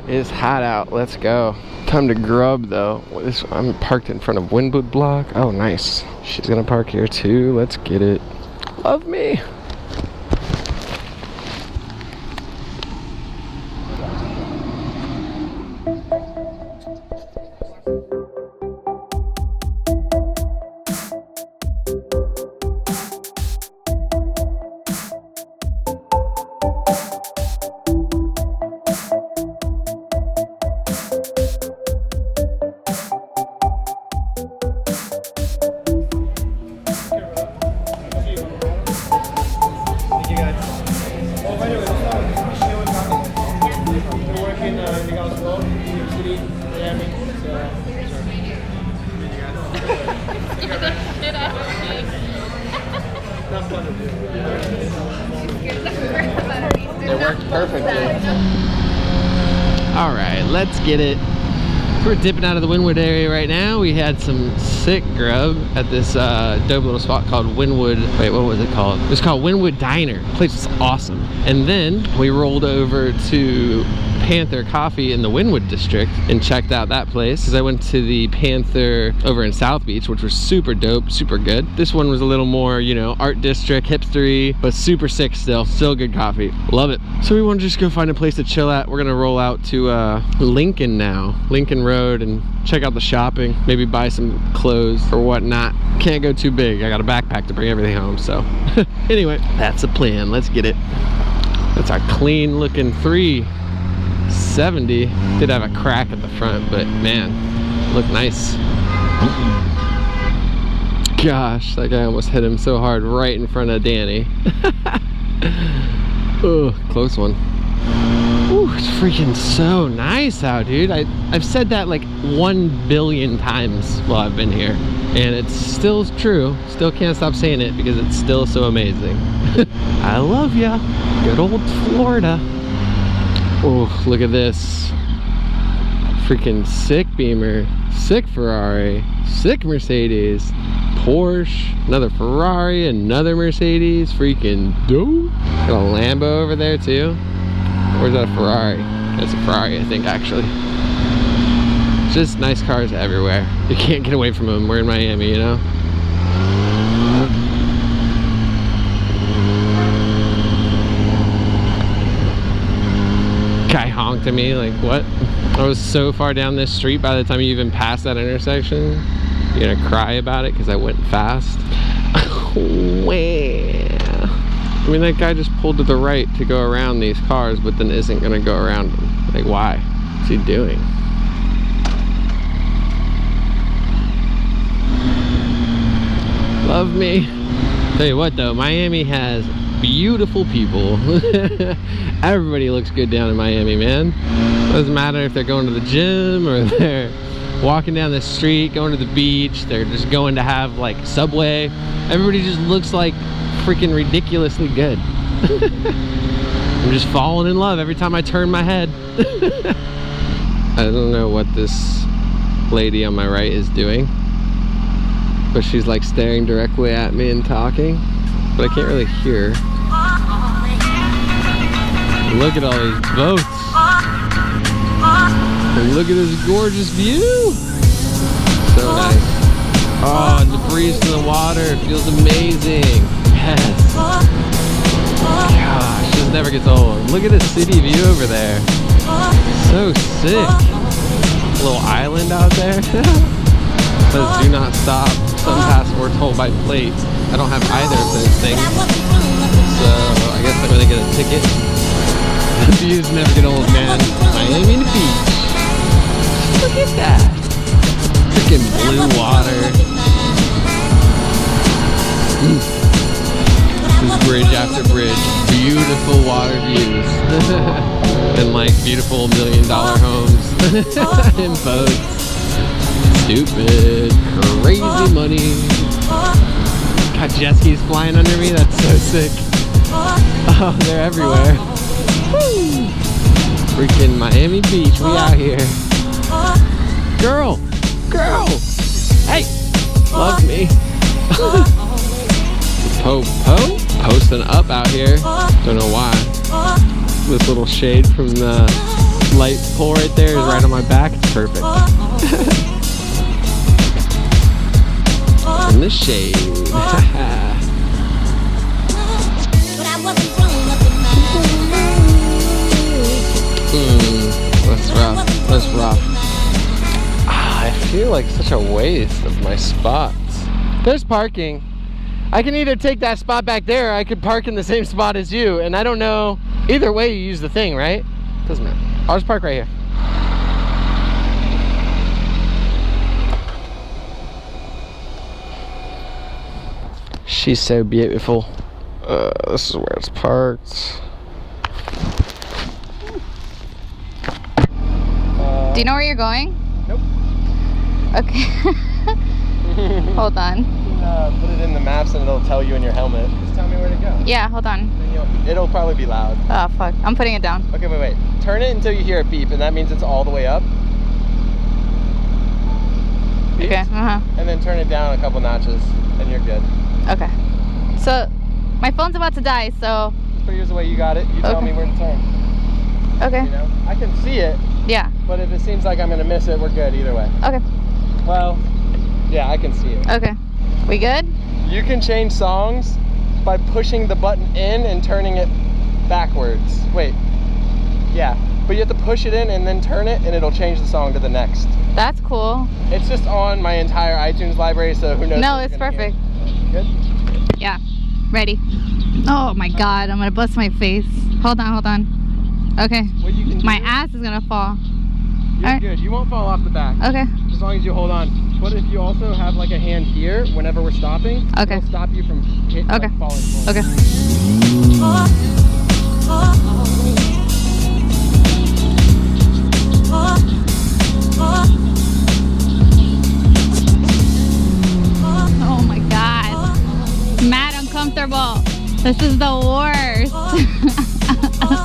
is hot out. Let's go. Time to grub though. I'm parked in front of Wynwood Block. Oh, nice. She's gonna park here too. Let's get it. Love me. It worked perfectly. All right, let's get it. We're dipping out of the Wynwood area right now. We had some sick grub at this dope little spot called Wynwood. Wait, what was it called? It was called Wynwood Diner. The place was awesome. And then we rolled over to Panther Coffee in the Wynwood district and checked out that place, because I went to the Panther over in South Beach, which was super dope, super good. This one was a little more, you know, art district, hipstery, but super sick still good coffee. Love it. So we want to just go find a place to chill at. We're gonna roll out to Lincoln now, Lincoln Road, and check out the shopping, maybe buy some clothes or whatnot. Can't go too big. I got a backpack to bring everything home, so anyway, that's the plan. Let's get it. That's our clean looking 370. Did have a crack at the front, but man, looked nice. Gosh, that guy almost hit him so hard right in front of Danny. Oh, close one. Ooh, it's freaking so nice out, dude. I've said that like 1 billion times while I've been here, and it's still true. Still can't stop saying it because it's still so amazing. I love ya. Good old Florida. Oh, look at this. Freaking sick Beamer, sick Ferrari, sick Mercedes, Porsche, another Ferrari, another Mercedes. Freaking dope. Got a Lambo over there too. Or is that a Ferrari? That's a Ferrari, I think, actually. Just nice cars everywhere. You can't get away from them. We're in Miami, you know? Guy honked at me, like, what? I was so far down this street, by the time you even passed that intersection, you're gonna cry about it because I went fast. I mean, that guy just pulled to the right to go around these cars, but then isn't gonna go around them. Like, why? What's he doing? Love me. Tell you what though, Miami has beautiful people. Everybody looks good down in Miami, man. Doesn't matter if they're going to the gym or they're walking down the street, going to the beach, they're just going to have like Subway. Everybody just looks like freaking ridiculously good. I'm just falling in love every time I turn my head. I don't know what this lady on my right is doing, but she's like staring directly at me and talking, but I can't really hear. Look at all these boats. And look at this gorgeous view. So nice. Oh, and the breeze from the water, it feels amazing. Yes. Gosh, this never gets old. Look at the city view over there. So sick. A little island out there. Says do not stop. Some passports hold by plate. I don't have either of those things, so I guess I'm gonna get a ticket. The views never get old, man. Miami Beach. Look at that. Freaking blue water. This bridge after bridge. Beautiful water views. And like beautiful $1 million homes. And boats. Stupid. Crazy money. Got jet skis flying under me. That's so sick. Oh, they're everywhere. Woo. Freaking Miami Beach. We out here. Girl. Girl. Hey. Love me. Po posting up out here. Don't know why. This little shade from the light pole right there is right on my back. It's perfect. In the shade. That's rough. That's rough. I feel like such a waste of my spots. There's parking. I can either take that spot back there, or I could park in the same spot as you, and I don't know. Either way, you use the thing, right? Doesn't matter. I'll just park right here. She's so beautiful. This is where it's parked. Do you know where you're going? Nope. Okay. Hold on. You can put it in the maps and it'll tell you in your helmet. Just tell me where to go. Yeah, hold on. It'll probably be loud. Oh, fuck. I'm putting it down. Okay, wait. Turn it until you hear a beep, and that means it's all the way up. Beeps. Okay, And then turn it down a couple notches, and you're good. Okay. So, my phone's about to die, so... Just put yours away, you got it. You tell me where to turn. Okay. You know? I can see it. Yeah. But if it seems like I'm gonna miss it, we're good either way. Okay. Well, yeah, I can see it. Okay. We good? You can change songs by pushing the button in and turning it backwards. Wait. Yeah. But you have to push it in and then turn it, and it'll change the song to the next. That's cool. It's just on my entire iTunes library, so who knows? No, it's perfect. Hear. Good? Yeah. Ready. Oh my god, I'm gonna bust my face. Hold on, hold on. Okay. What you can My ass is gonna fall. You're good. You won't fall off the back. Okay. As long as you hold on. But if you also have like a hand here, whenever we're stopping, okay, it'll stop you from like, falling forward. Okay. Oh my god. Mad uncomfortable. This is the worst.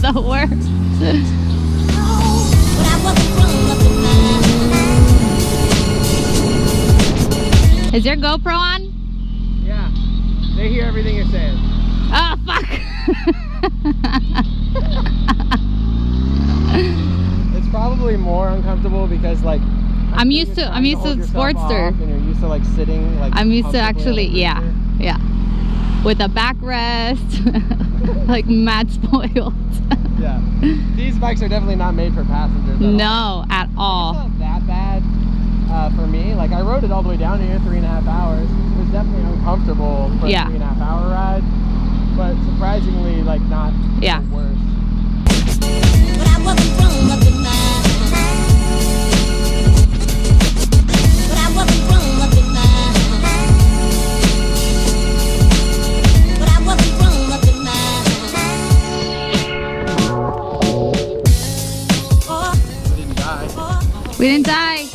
The worst. Is your GoPro on? Yeah. They hear everything you're saying. Oh fuck. It's probably more uncomfortable because like I'm used to Sportster. And you're used to like sitting like I'm used to actually yeah. With a backrest. Like mad spoiled. Yeah. These bikes are definitely not made for passengers. No, at all. It's not that bad for me. Like I rode it all the way down here, 3.5 hours. It was definitely uncomfortable for a 3.5 hour ride, but surprisingly like not the worst. But I wasn't grown up in mine. But I wasn't grown up in mine. But I wasn't grown up in mine. We didn't die. We didn't die.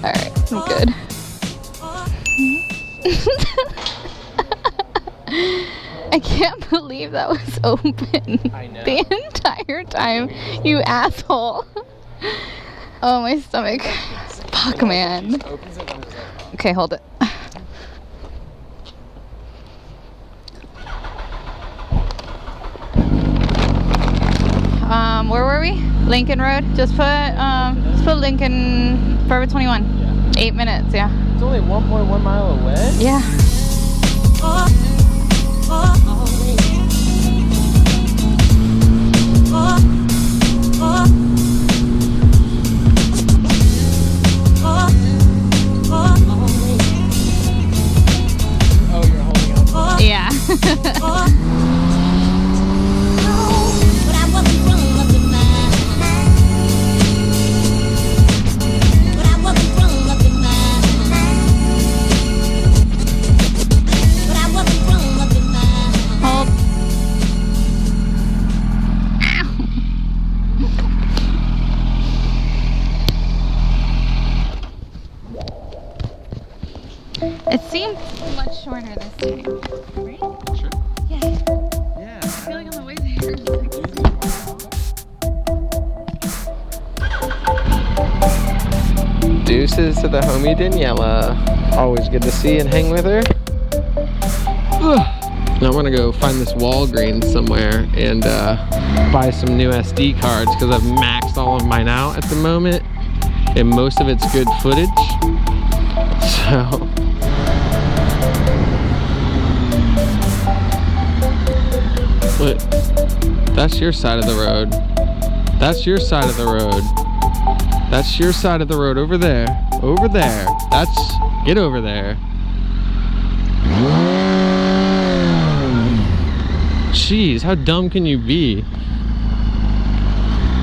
Alright, I'm good. I can't believe that was open. I know. The entire time, you asshole. Oh, my stomach. Fuck, man. Okay, hold it. Where were we? Lincoln Road. Just put Lincoln Forever 21. Yeah. 8 minutes. Yeah. It's only 1.1 mile away. Yeah. Oh, you're holding on. Yeah. It seemed much shorter this time, right? to the homie Daniela. Always good to see and hang with her. Ugh. Now I'm gonna go find this Walgreens somewhere and buy some new SD cards because I've maxed all of mine out at the moment and most of it's good footage. So what? That's your side of the road. That's your side of the road. That's your side of the road over there. Over there. That's, get over there. Jeez, how dumb can you be?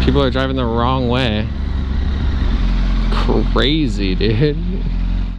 People are driving the wrong way. Crazy, dude.